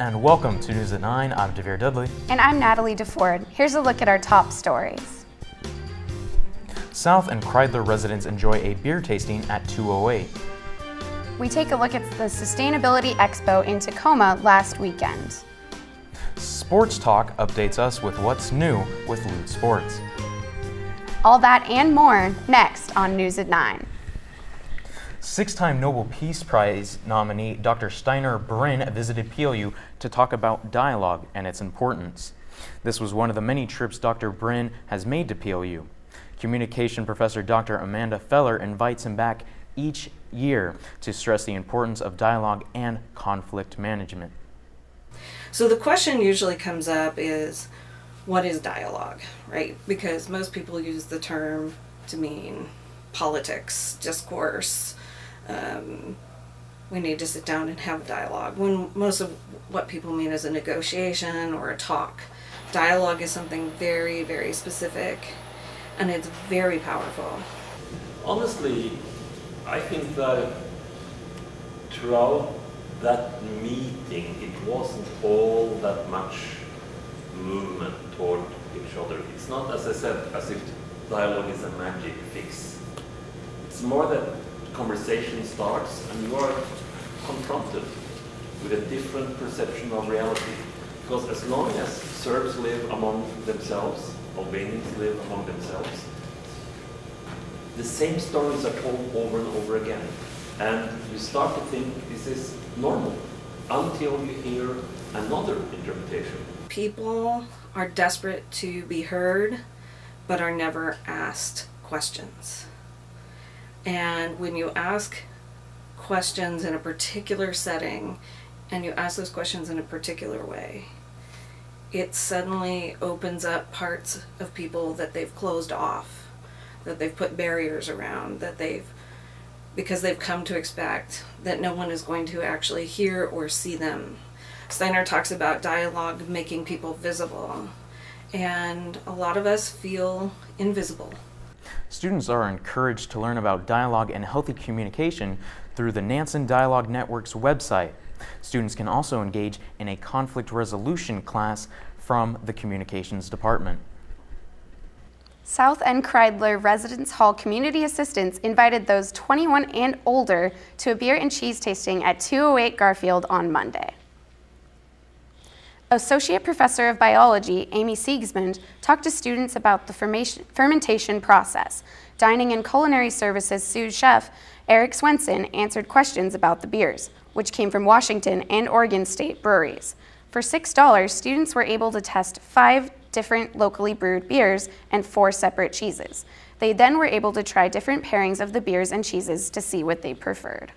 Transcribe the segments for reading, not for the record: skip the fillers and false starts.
And welcome to News at 9. I'm Devere Dudley. And I'm Natalie DeFord. Here's a look at our top stories. South and Kriedler residents enjoy a beer tasting at 208. We take a look at the Sustainability Expo in Tacoma last weekend. Sports Talk updates us with what's new with Lute Sports. All that and more next on News at 9. Six-time Nobel Peace Prize nominee Dr. Steiner visited PLU to talk about dialogue and its importance. This was one of the many trips Dr. Brin has made to PLU. Communication professor Dr. Amanda Feller invites him back each year to stress the importance of dialogue and conflict management. So the question usually comes up is, what is dialogue, right? Because most people use the term to mean politics, discourse. We need to sit down and have a dialogue, when most of what people mean is a negotiation or a talk. Dialogue is something very, very specific, and it's very powerful. Honestly, I think that throughout that meeting, it wasn't all that much movement toward each other. It's not, as I said, as if dialogue is a magic fix. It's more that conversation starts and you are confronted with a different perception of reality. Because as long as Serbs live among themselves, Albanians live among themselves, the same stories are told over and over again. And you start to think this is normal until you hear another interpretation. People are desperate to be heard, but are never asked questions. And when you ask questions in a particular setting, and you ask those questions in a particular way, it suddenly opens up parts of people that they've closed off, that they've put barriers around, because they've come to expect that no one is going to actually hear or see them. Steiner talks about dialogue making people visible, and a lot of us feel invisible. Students are encouraged to learn about dialogue and healthy communication through the Nansen Dialogue Network's website. Students can also engage in a conflict resolution class from the communications department. South and Kriedler Residence Hall community assistants invited those 21 and older to a beer and cheese tasting at 208 Garfield on Monday. Associate Professor of Biology Amy Siegsmund talked to students about the fermentation process. Dining and Culinary Services sous chef Eric Swenson answered questions about the beers, which came from Washington and Oregon State breweries. For $6, students were able to test 5 different locally brewed beers and 4 separate cheeses. They then were able to try different pairings of the beers and cheeses to see what they preferred.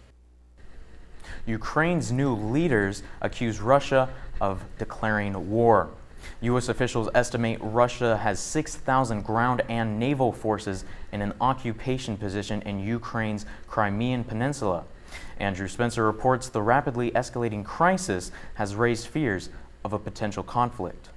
Ukraine's new leaders accuse Russia of declaring war. U.S. officials estimate Russia has 6,000 ground and naval forces in an occupation position in Ukraine's Crimean Peninsula. Andrew Spencer reports the rapidly escalating crisis has raised fears of a potential conflict.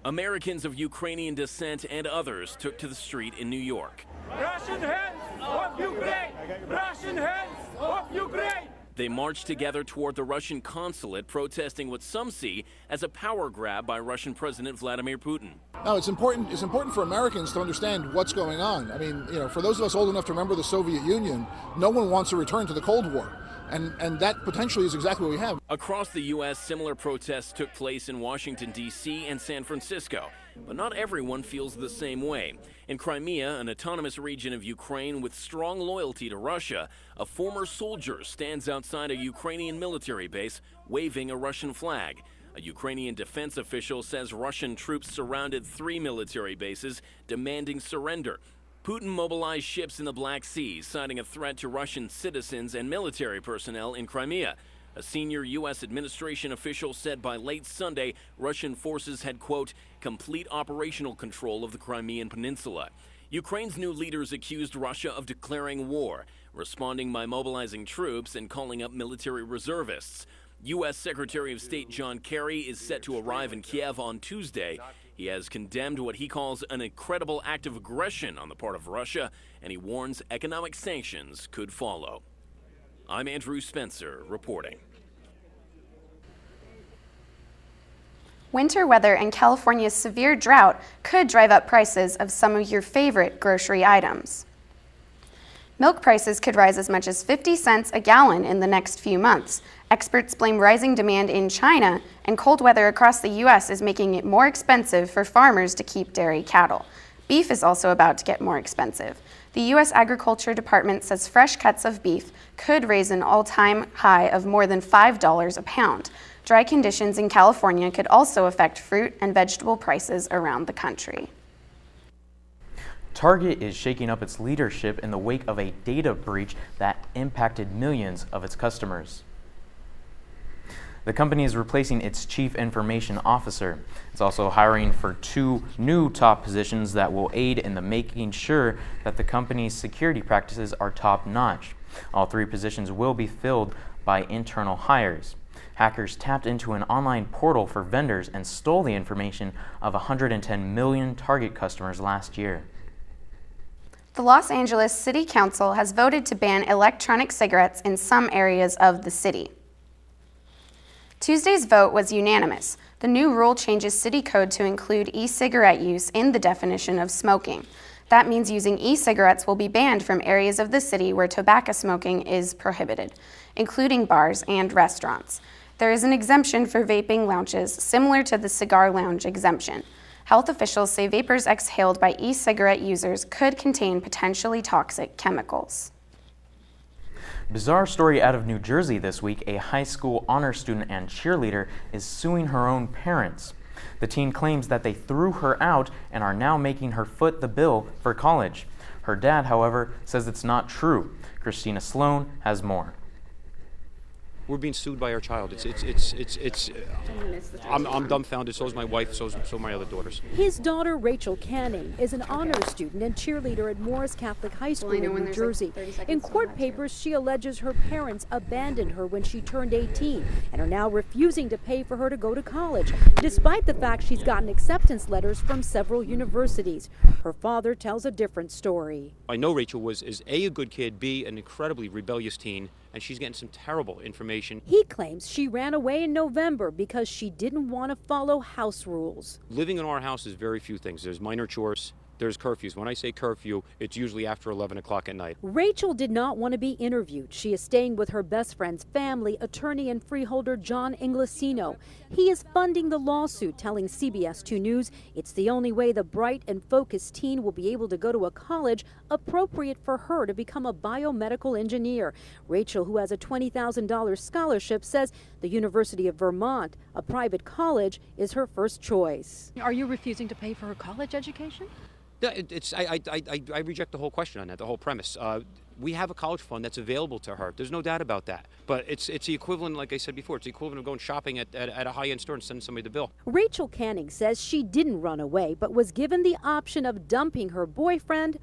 Americans of Ukrainian descent and others took to the street in New York. Russian hands off Ukraine! Russian hands off Ukraine! They marched together toward the Russian consulate, protesting what some see as a power grab by Russian President Vladimir Putin. No, it's important for Americans to understand what's going on. I mean, for those of us old enough to remember the Soviet Union, no one wants to return to the Cold War. And that potentially is exactly what we have. Across the U.S., similar protests took place in Washington, D.C. and San Francisco. But not everyone feels the same way. In Crimea, an autonomous region of Ukraine with strong loyalty to Russia, a former soldier stands outside a Ukrainian military base waving a Russian flag. A Ukrainian defense official says Russian troops surrounded 3 military bases, demanding surrender. Putin mobilized ships in the Black Sea, citing a threat to Russian citizens and military personnel in Crimea. A senior U.S. administration official said by late Sunday, Russian forces had, quote, complete operational control of the Crimean Peninsula. Ukraine's new leaders accused Russia of declaring war, responding by mobilizing troops and calling up military reservists. U.S. Secretary of State John Kerry is set to arrive in Kiev on Tuesday. He has condemned what he calls an incredible act of aggression on the part of Russia, and he warns economic sanctions could follow. I'm Andrew Spencer reporting. Winter weather and California's severe drought could drive up prices of some of your favorite grocery items. Milk prices could rise as much as 50 cents a gallon in the next few months. Experts blame rising demand in China, and cold weather across the U.S. is making it more expensive for farmers to keep dairy cattle. Beef is also about to get more expensive. The U.S. Agriculture Department says fresh cuts of beef could raise an all-time high of more than $5 a pound. Dry conditions in California could also affect fruit and vegetable prices around the country. Target is shaking up its leadership in the wake of a data breach that impacted millions of its customers. The company is replacing its chief information officer. It's also hiring for 2 new top positions that will aid in making sure that the company's security practices are top-notch. All 3 positions will be filled by internal hires. Hackers tapped into an online portal for vendors and stole the information of 110 million Target customers last year. The Los Angeles City Council has voted to ban electronic cigarettes in some areas of the city. Tuesday's vote was unanimous. The new rule changes city code to include e-cigarette use in the definition of smoking. That means using e-cigarettes will be banned from areas of the city where tobacco smoking is prohibited, including bars and restaurants. There is an exemption for vaping lounges, similar to the cigar lounge exemption. Health officials say vapors exhaled by e-cigarette users could contain potentially toxic chemicals. Bizarre story out of New Jersey this week. A high school honor student and cheerleader is suing her own parents. The teen claims that they threw her out and are now making her foot the bill for college. Her dad, however, says it's not true. Christina Sloan has more. We're being sued by our child. I'm dumbfounded. So is my wife. So are my other daughters. His daughter Rachel Canning is an honors student and cheerleader at Morris Catholic High School in New Jersey. In court papers, she alleges her parents abandoned her when she turned 18 and are now refusing to pay for her to go to college, despite the fact she's gotten acceptance letters from several universities. Her father tells a different story. I know Rachel is A, a good kid, B, an incredibly rebellious teen, and she's getting some terrible information. He claims she ran away in November because she didn't want to follow house rules. Living in our house is very few things. There's minor chores, there's curfews. When I say curfew, it's usually after 11 o'clock at night. Rachel did not want to be interviewed. She is staying with her best friend's family, attorney and freeholder John Inglesino. He is funding the lawsuit, telling CBS 2 News it's the only way the bright and focused teen will be able to go to a college appropriate for her to become a biomedical engineer. Rachel, who has a $20,000 scholarship, says the University of Vermont, a private college, is her first choice. Are you refusing to pay for her college education? Yeah, I reject the whole question on that, the whole premise. We have a college fund that's available to her. There's no doubt about that. But it's the equivalent, like I said before, it's the equivalent of going shopping at a high-end store and sending somebody the bill. Rachel Canning says she didn't run away, but was given the option of dumping her boyfriend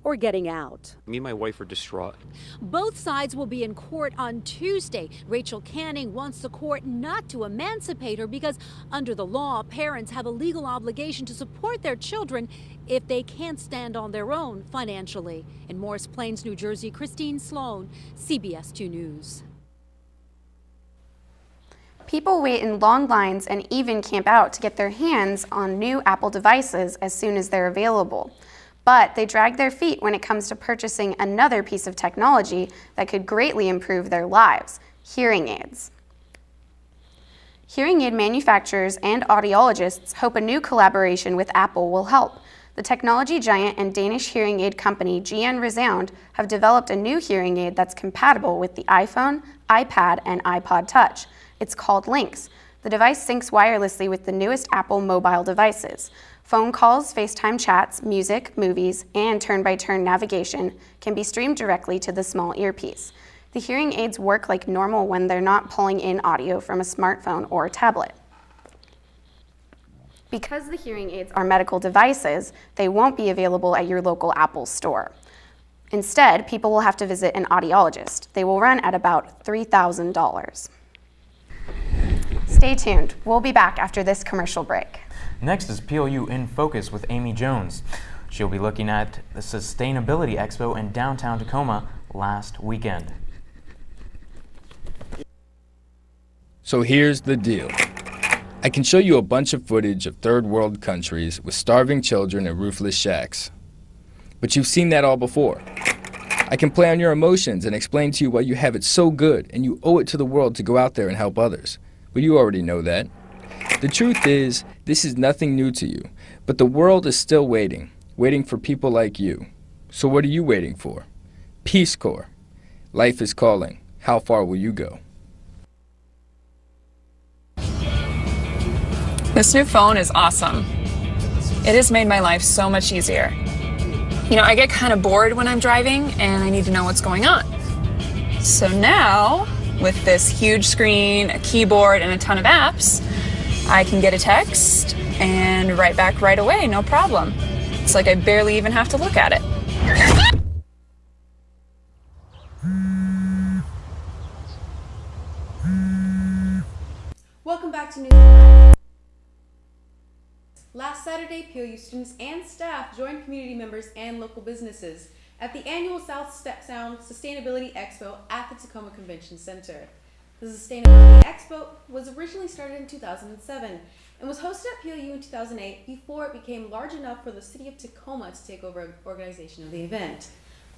or getting out. Me and my wife are distraught. Both sides will be in court on Tuesday. Rachel Canning wants the court not to emancipate her because under the law, parents have a legal obligation to support their children if they can't stand on their own financially. In Morris Plains, New Jersey, Christine Sloan, CBS 2 News. People wait in long lines and even camp out to get their hands on new Apple devices as soon as they're available. But they drag their feet when it comes to purchasing another piece of technology that could greatly improve their lives: hearing aids. Hearing aid manufacturers and audiologists hope a new collaboration with Apple will help. The technology giant and Danish hearing aid company GN Resound have developed a new hearing aid that's compatible with the iPhone, iPad, and iPod Touch. It's called Lynx. The device syncs wirelessly with the newest Apple mobile devices. Phone calls, FaceTime chats, music, movies, and turn-by-turn navigation can be streamed directly to the small earpiece. The hearing aids work like normal when they're not pulling in audio from a smartphone or tablet. Because the hearing aids are medical devices, they won't be available at your local Apple store. Instead, people will have to visit an audiologist. They will run at about $3,000. Stay tuned. We'll be back after this commercial break. Next is PLU in Focus with Amy Jones. She'll be looking at the Sustainability Expo in downtown Tacoma last weekend. So here's the deal. I can show you a bunch of footage of third world countries with starving children and roofless shacks. But you've seen that all before. I can play on your emotions and explain to you why you have it so good and you owe it to the world to go out there and help others. But you already know that. The truth is, this is nothing new to you, but the world is still waiting for people like you. So what are you waiting for? Peace Corps. Life is calling. How far will you go? This new phone is awesome. It has made my life so much easier. You know, I get kind of bored when I'm driving and I need to know what's going on. So now, with this huge screen, a keyboard, and a ton of apps, I can get a text and write back right away, no problem. It's like I barely even have to look at it. Welcome back to News. Last Saturday, POU students and staff joined community members and local businesses at the annual South Sound Sustainability Expo at the Tacoma Convention Center. The Sustainability Expo was originally started in 2007 and was hosted at POU in 2008 before it became large enough for the city of Tacoma to take over organization of the event.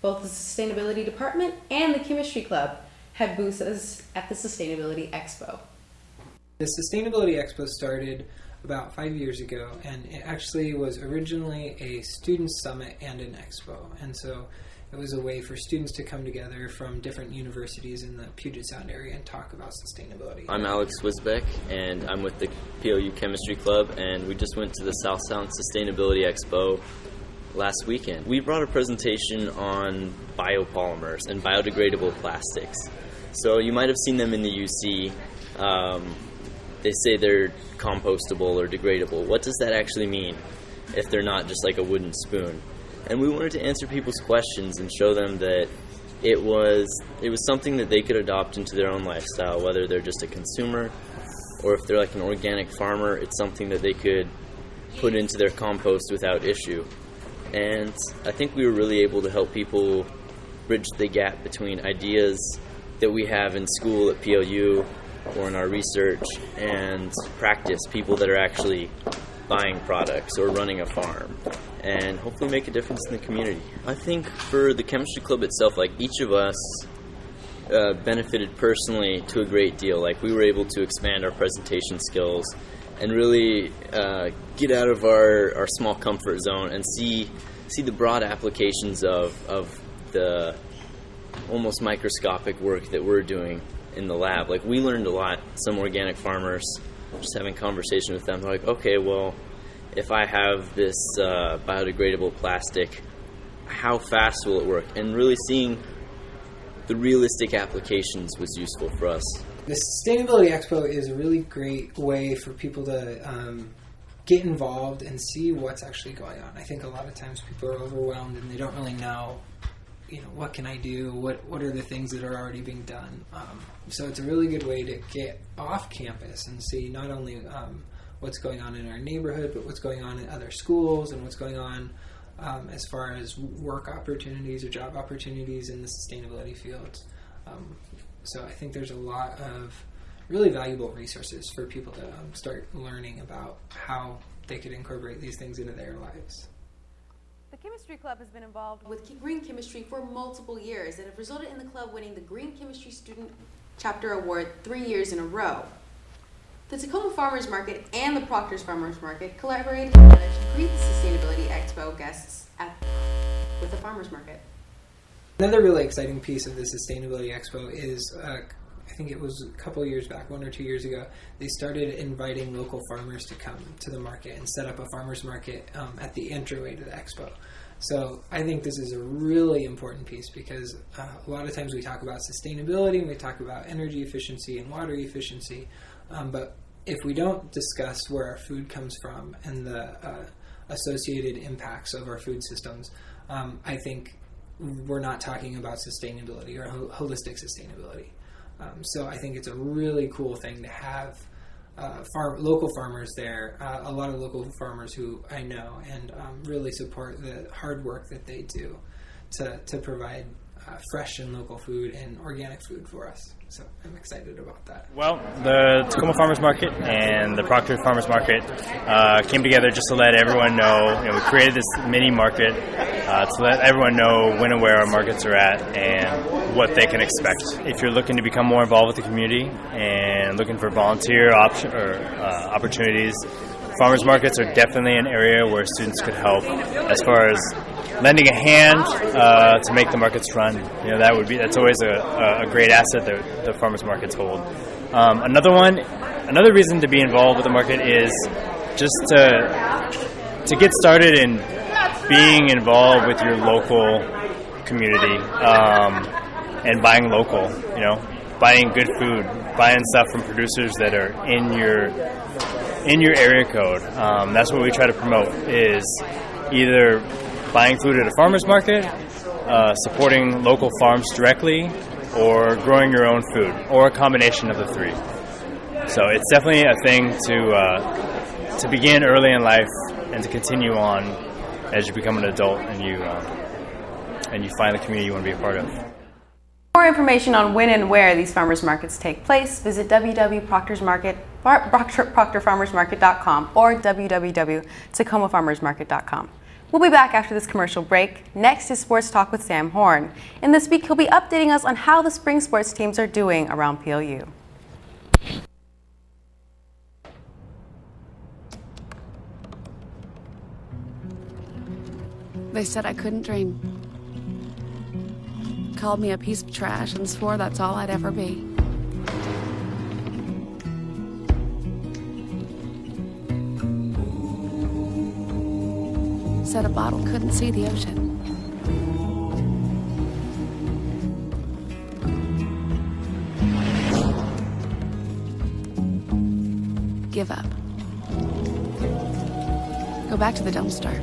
Both the Sustainability Department and the Chemistry Club had booths at the Sustainability Expo. The Sustainability Expo started about 5 years ago, and it actually was originally a student summit and an expo. And so it was a way for students to come together from different universities in the Puget Sound area and talk about sustainability. I'm Alex Wisbeck, and I'm with the POU Chemistry Club, and we just went to the South Sound Sustainability Expo last weekend. We brought a presentation on biopolymers and biodegradable plastics. So you might have seen them in the UC. They say they're compostable or degradable. What does that actually mean if they're not just like a wooden spoon? And we wanted to answer people's questions and show them that it was something that they could adopt into their own lifestyle, whether they're just a consumer or if they're like an organic farmer. It's something that they could put into their compost without issue. And I think we were really able to help people bridge the gap between ideas that we have in school at POU or in our research and practice, people that are actually buying products or running a farm, and hopefully make a difference in the community. I think for the Chemistry Club itself, like each of us benefited personally to a great deal. Like we were able to expand our presentation skills and really get out of our small comfort zone and see the broad applications of the almost microscopic work that we're doing in the lab. Like we learned a lot. Some organic farmers, just having conversation with them, they're like, okay, well, if I have this biodegradable plastic, how fast will it work? And really seeing the realistic applications was useful for us. The Sustainability Expo is a really great way for people to get involved and see what's actually going on. I think a lot of times people are overwhelmed and they don't really know, what can I do? What are the things that are already being done? So it's a really good way to get off campus and see not only what's going on in our neighborhood, but what's going on in other schools and what's going on as far as work opportunities or job opportunities in the sustainability fields. So I think there's a lot of really valuable resources for people to start learning about how they could incorporate these things into their lives. The Chemistry Club has been involved with green chemistry for multiple years and have resulted in the club winning the Green Chemistry Student Chapter Award 3 years in a row. The Tacoma Farmers Market and the Proctor's Farmers Market collaborated together to greet the Sustainability Expo guests with the Farmers Market. Another really exciting piece of the Sustainability Expo is, I think it was a couple years back, 1 or 2 years ago, they started inviting local farmers to come to the market and set up a farmers market at the entryway to the expo. So I think this is a really important piece because a lot of times we talk about sustainability and we talk about energy efficiency and water efficiency, but if we don't discuss where our food comes from and the associated impacts of our food systems, I think we're not talking about sustainability or holistic sustainability. So I think it's a really cool thing to have local farmers there, a lot of local farmers who I know and really support the hard work that they do to provide fresh and local food and organic food for us. So I'm excited about that. Well, the Tacoma Farmers Market and the Proctor Farmers Market came together just to let everyone know. We created this mini market to let everyone know when and where our markets are at and what they can expect. If you're looking to become more involved with the community and looking for volunteer opportunities, farmers markets are definitely an area where students could help as far as lending a hand to make the markets run. That's always a great asset that the farmers markets hold. Another reason to be involved with the market is just to get started in being involved with your local community and buying local. Buying good food, buying stuff from producers that are in your area code. That's what we try to promote, is either buying food at a farmer's market, supporting local farms directly, or growing your own food, or a combination of the three. So it's definitely a thing to begin early in life and to continue on as you become an adult and you find the community you want to be a part of. For more information on when and where these farmers markets take place, visit www.proctorfarmersmarket.com or www.tacomafarmersmarket.com. We'll be back after this commercial break. Next is Sports Talk with Sam Horn. And this week he'll be updating us on how the spring sports teams are doing around PLU. They said I couldn't dream. Called me a piece of trash and swore that's all I'd ever be. Said a bottle couldn't see the ocean. Give up. Go back to the dumpster.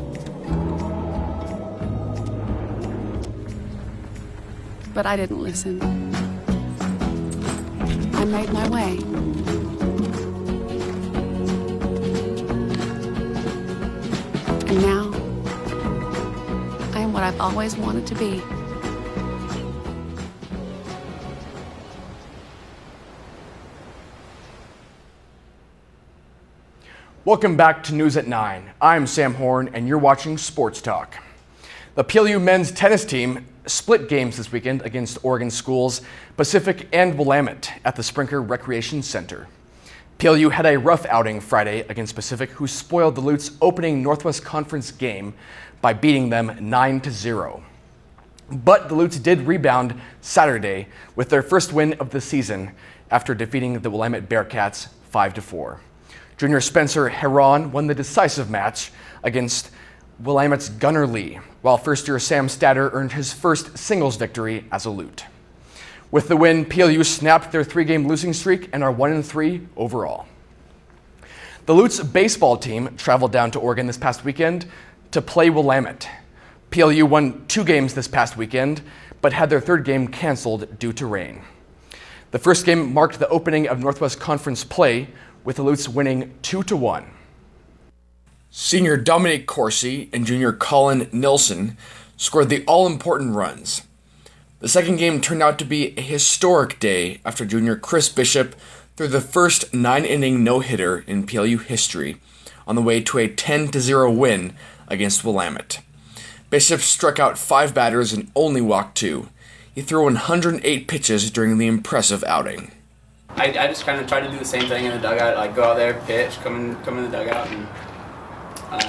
But I didn't listen. I made my way. And now, I am what I've always wanted to be. Welcome back to News at 9. I'm Sam Horn, and you're watching Sports Talk. The PLU men's tennis team split games this weekend against Oregon schools Pacific and Willamette at the Sprinker Recreation Center. PLU had a rough outing Friday against Pacific, who spoiled the Lute's opening Northwest Conference game by beating them 9-0. But the Lutes did rebound Saturday with their first win of the season after defeating the Willamette Bearcats 5-4. Junior Spencer Heron won the decisive match against Willamette's Gunnar Lee, while first-year Sam Statter earned his first singles victory as a Lute. With the win, PLU snapped their 3-game losing streak and are 1-3 overall. The Lute's baseball team traveled down to Oregon this past weekend to play Willamette. PLU won 2 games this past weekend, but had their 3rd game canceled due to rain. The first game marked the opening of Northwest Conference play, with the Lutes winning 2-1. Senior Dominic Corsi and junior Colin Nilsson scored the all-important runs. The second game turned out to be a historic day after junior Chris Bishop threw the first 9-inning no-hitter in PLU history on the way to a 10-0 win against Willamette. Bishop struck out 5 batters and only walked 2. He threw 108 pitches during the impressive outing. I just kind of tried to do the same thing in the dugout, like go out there, pitch, come in the dugout, and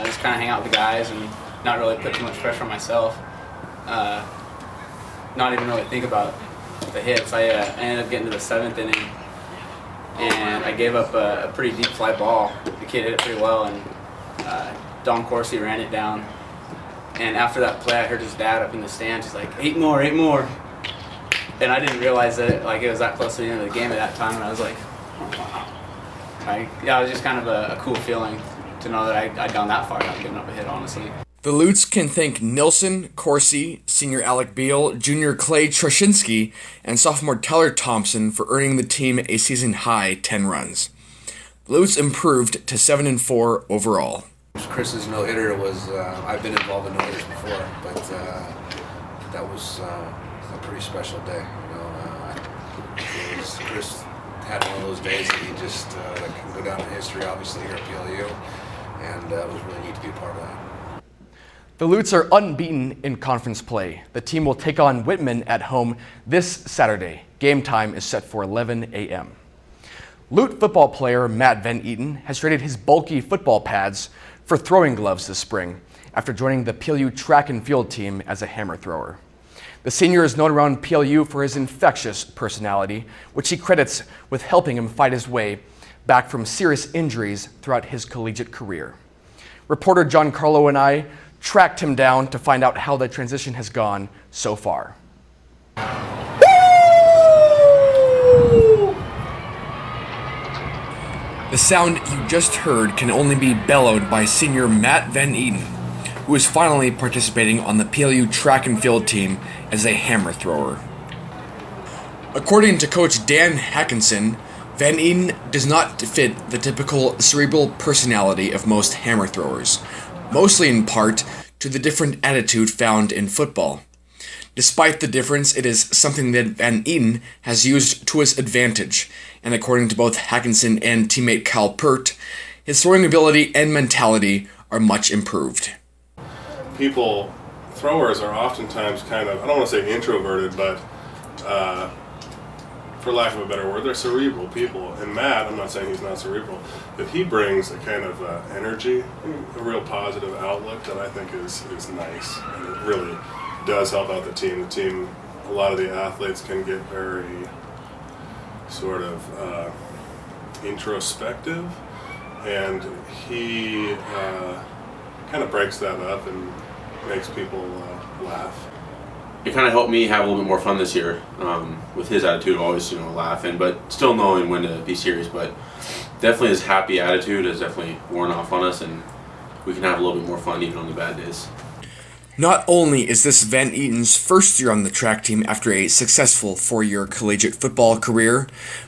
just kind of hang out with the guys and not really put too much pressure on myself. Not even really think about the hits. I ended up getting to the 7th inning, and I gave up a pretty deep fly ball. The kid hit it pretty well, and Don Corsi ran it down. And after that play, I heard his dad up in the stands. He's like, 8 more, 8 more. And I didn't realize that it was that close to the end of the game at that time, and I was like, oh, wow. It was just kind of a cool feeling to know that I'd gone that far without giving up a hit, honestly. The Lutes can thank Nilsson, Corsi, senior Alec Beal, junior Clay Troshinsky, and sophomore Tyler Thompson for earning the team a season-high 10 runs. The Lutes improved to 7-4 overall. Chris's no-hitter was, I've been involved in no-hitters before, but that was a pretty special day. Chris had one of those days that he just that can go down in history, obviously, here at PLU, and it was really neat to be a part of that. The Lutes are unbeaten in conference play. The team will take on Whitman at home this Saturday. Game time is set for 11 a.m. Lute football player Matt Van Eaton has traded his bulky football pads for throwing gloves this spring after joining the PLU track and field team as a hammer thrower. The senior is known around PLU for his infectious personality, which he credits with helping him fight his way back from serious injuries throughout his collegiate career. Reporter John Carlo and I tracked him down to find out how the transition has gone so far. The sound you just heard can only be bellowed by senior Matt Van Eaton, who is finally participating on the PLU track and field team as a hammer thrower. According to coach Dan Hackinson, Van Eaton does not fit the typical cerebral personality of most hammer throwers, mostly in part to the different attitude found in football. Despite the difference, it is something that Van Eaton has used to his advantage, and according to both Hackinson and teammate Kyle Pert, his throwing ability and mentality are much improved. Throwers are oftentimes kind of, I don't want to say introverted, but for lack of a better word, they're cerebral people. And Matt, I'm not saying he's not cerebral, but he brings a kind of energy, a real positive outlook that I think is nice. And it really does help out the team. The team, a lot of the athletes can get very sort of introspective, and he kind of breaks that up and makes people laugh. It kind of helped me have a little bit more fun this year with his attitude of always, laughing, but still knowing when to be serious. But definitely his happy attitude has definitely worn off on us, and we can have a little bit more fun even on the bad days. Not only is this Van Eaton's first year on the track team after a successful 4-year collegiate football career,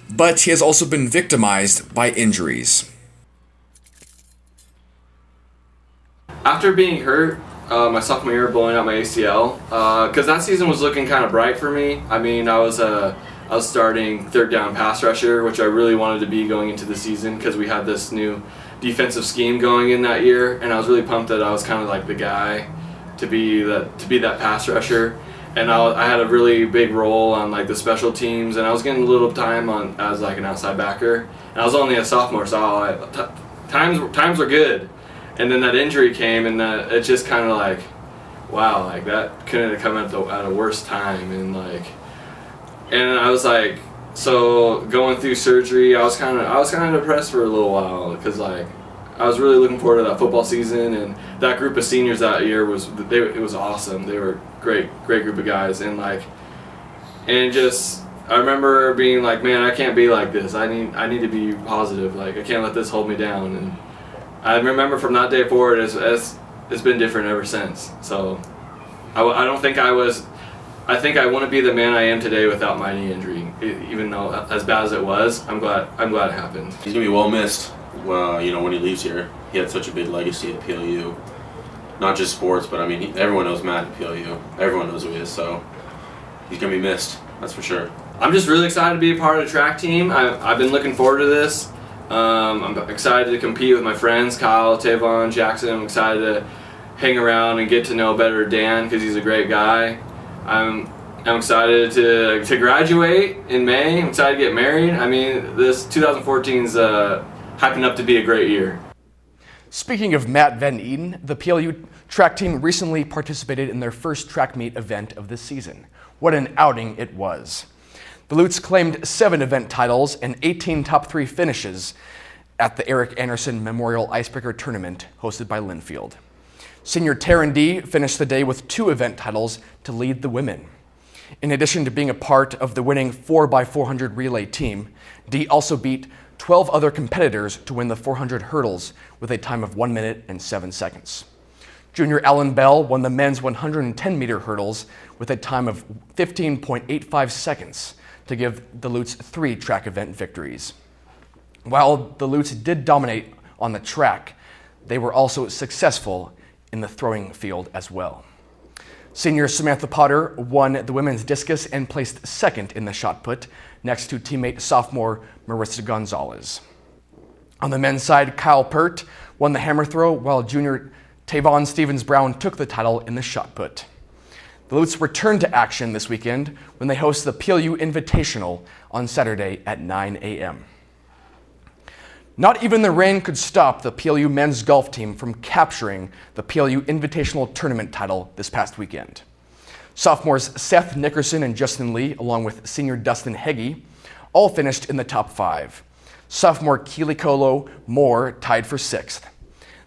but he has also been victimized by injuries. After being hurt my sophomore year, blowing out my ACL, because that season was looking kind of bright for me. I mean, I was starting third down pass rusher, which I really wanted to be going into the season because we had this new defensive scheme going in that year, and I was really pumped that I was kind of like the guy to be that pass rusher. And I had a really big role on like the special teams, and I was getting a little time on as like an outside backer. And I was only a sophomore, so times were good. And then that injury came, and it just kind of like, wow, like that couldn't have come at a worse time. And I was like, so going through surgery, I was kind of depressed for a little while because like I was really looking forward to that football season, and that group of seniors that year it was awesome. They were great group of guys, and I remember being like, man, I can't be like this. I need to be positive. Like I can't let this hold me down. And I remember from that day forward, it's been different ever since. So I don't think I think I wouldn't be the man I am today without my knee injury. Even though as bad as it was, I'm glad it happened. He's gonna be well missed. When he leaves here. He had such a big legacy at PLU. Not just sports, but I mean, everyone knows Matt at PLU. Everyone knows who he is, so he's gonna be missed. That's for sure. I'm just really excited to be a part of the track team. I've been looking forward to this. I'm excited to compete with my friends, Kyle, Tavon, Jackson. I'm excited to hang around and get to know better Dan because he's a great guy. I'm excited to graduate in May. I'm excited to get married. I mean, this 2014's hyping up to be a great year. Speaking of Matt Van Eaton, the PLU track team recently participated in their first track meet event of this season. What an outing it was. The Lutes claimed 7 event titles and 18 top 3 finishes at the Eric Anderson Memorial Icebreaker Tournament hosted by Linfield. Senior Taryn D finished the day with 2 event titles to lead the women. In addition to being a part of the winning 4x400 relay team, D also beat 12 other competitors to win the 400 hurdles with a time of 1 minute and 7 seconds. Junior Alan Bell won the men's 110-meter hurdles with a time of 15.85 seconds to give the Lutes 3 track event victories. While the Lutes did dominate on the track, they were also successful in the throwing field as well. Senior Samantha Potter won the women's discus and placed second in the shot put, next to teammate sophomore Marissa Gonzalez. On the men's side, Kyle Pert won the hammer throw, while junior Tavon Stevens-Brown took the title in the shot put. The Lutes return to action this weekend when they host the PLU Invitational on Saturday at 9 a.m. Not even the rain could stop the PLU men's golf team from capturing the PLU Invitational Tournament title this past weekend. Sophomores Seth Nickerson and Justin Lee, along with senior Dustin Heggie, all finished in the top 5. Sophomore Keely Colo Moore tied for 6th.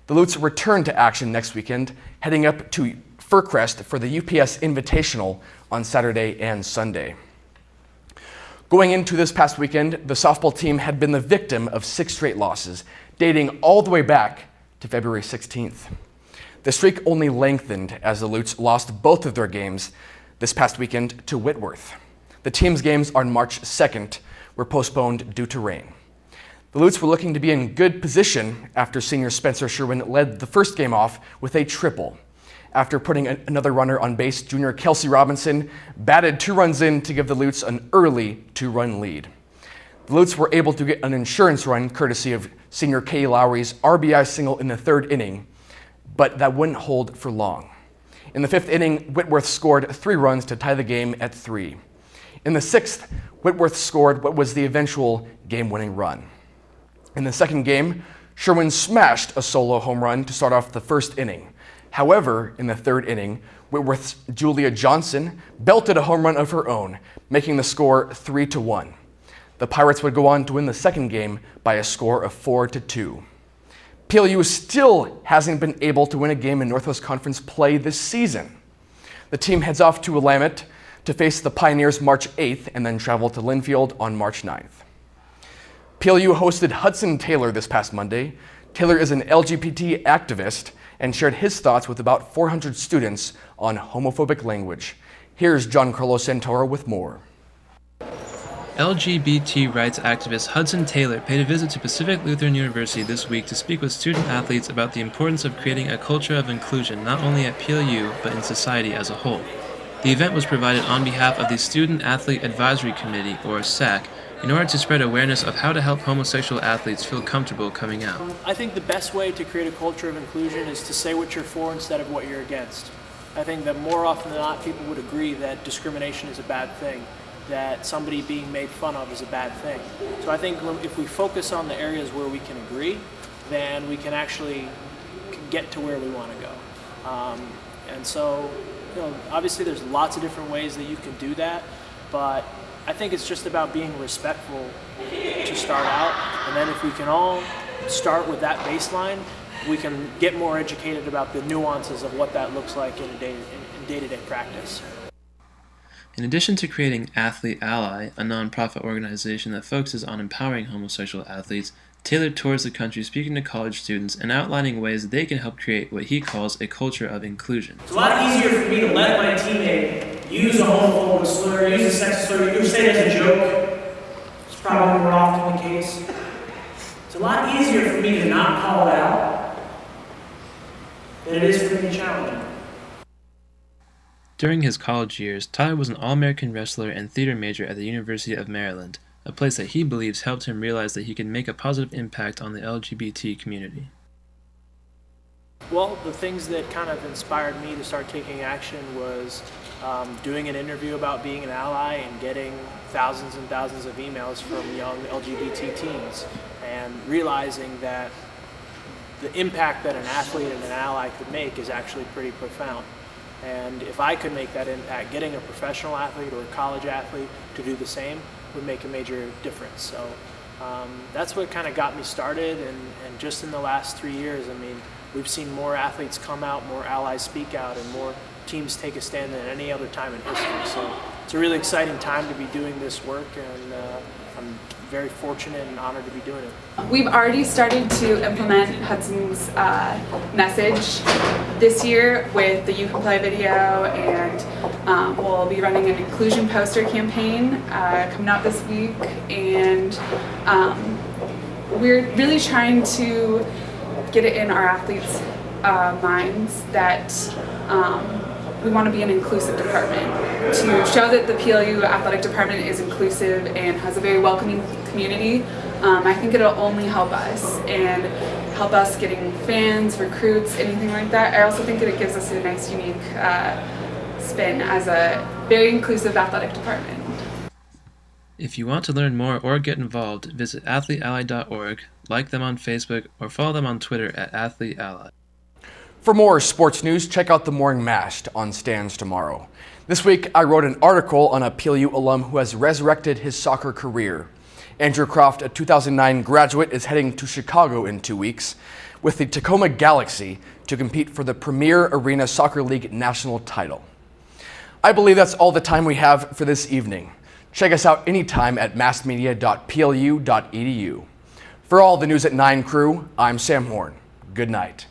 The Lutes return to action next weekend, heading up to Furcrest for the UPS Invitational on Saturday and Sunday. Going into this past weekend, the softball team had been the victim of 6 straight losses, dating all the way back to February 16th. The streak only lengthened as the Lutes lost both of their games this past weekend to Whitworth. The team's games on March 2nd were postponed due to rain. The Lutes were looking to be in good position after senior Spencer Sherwin led the first game off with a triple. After putting another runner on base, junior Kelsey Robinson batted 2 runs in to give the Lutes an early 2-run lead. The Lutes were able to get an insurance run courtesy of senior Katie Lowry's RBI single in the 3rd inning, but that wouldn't hold for long. In the 5th inning, Whitworth scored 3 runs to tie the game at 3. In the 6th, Whitworth scored what was the eventual game-winning run. In the 2nd game, Sherwin smashed a solo home run to start off the 1st inning. However, in the 3rd inning, Whitworth's Julia Johnson belted a home run of her own, making the score 3-1. The Pirates would go on to win the 2nd game by a score of 4-2. PLU still hasn't been able to win a game in Northwest Conference play this season. The team heads off to Willamette to face the Pioneers March 8th and then travel to Linfield on March 9th. PLU hosted Hudson Taylor this past Monday. Taylor is an LGBT activist and shared his thoughts with about 400 students on homophobic language. Here's John Carlos Santoro with more. LGBT rights activist Hudson Taylor paid a visit to Pacific Lutheran University this week to speak with student athletes about the importance of creating a culture of inclusion not only at PLU but in society as a whole. The event was provided on behalf of the Student Athlete Advisory Committee, or SAC, in order to spread awareness of how to help homosexual athletes feel comfortable coming out. I think the best way to create a culture of inclusion is to say what you're for instead of what you're against. I think that more often than not, people would agree that discrimination is a bad thing, that somebody being made fun of is a bad thing. So I think if we focus on the areas where we can agree, then we can actually get to where we want to go. And so, obviously there's lots of different ways that you can do that, but I think it's just about being respectful to start out, and then if we can all start with that baseline, we can get more educated about the nuances of what that looks like in day-to-day practice. In addition to creating Athlete Ally, a non-profit organization that focuses on empowering homosexual athletes, Taylor tours the country speaking to college students and outlining ways that they can help create what he calls a culture of inclusion. It's a lot easier for me to let my teammate use a homophobic slur, use a sexist slur, you say it as a joke. It's probably more often the case. It's a lot easier for me to not call it out than it is for me to challenge it. During his college years, Tyler was an All-American wrestler and theater major at the University of Maryland, a place that he believes helped him realize that he could make a positive impact on the LGBT community. Well, the things that kind of inspired me to start taking action was doing an interview about being an ally and getting thousands and thousands of emails from young LGBT teens, and realizing that the impact that an athlete and an ally could make is actually pretty profound. And if I could make that impact, getting a professional athlete or a college athlete to do the same would make a major difference. So that's what kind of got me started, and just in the last 3 years, I mean, we've seen more athletes come out, more allies speak out, and more teams take a stand than any other time in history. So it's a really exciting time to be doing this work, and I'm very fortunate and honored to be doing it. We've already started to implement Hudson's message this year with the You Can Play video, and we'll be running an inclusion poster campaign coming out this week, and we're really trying to get it in our athletes' minds that we want to be an inclusive department to show that the PLU athletic department is inclusive and has a very welcoming community. I think it'll only help us and help us getting fans, recruits, anything like that. I also think that it gives us a nice, unique spin as a very inclusive athletic department. If you want to learn more or get involved, visit athleteally.org, like them on Facebook, or follow them on Twitter at athleteally. For more sports news, check out the Morning Mast on stands tomorrow. This week, I wrote an article on a PLU alum who has resurrected his soccer career. Andrew Croft, a 2009 graduate, is heading to Chicago in 2 weeks with the Tacoma Galaxy to compete for the Premier Arena Soccer League national title. I believe that's all the time we have for this evening. Check us out anytime at massmedia.plu.edu. For all the News at 9 crew, I'm Sam Horn. Good night.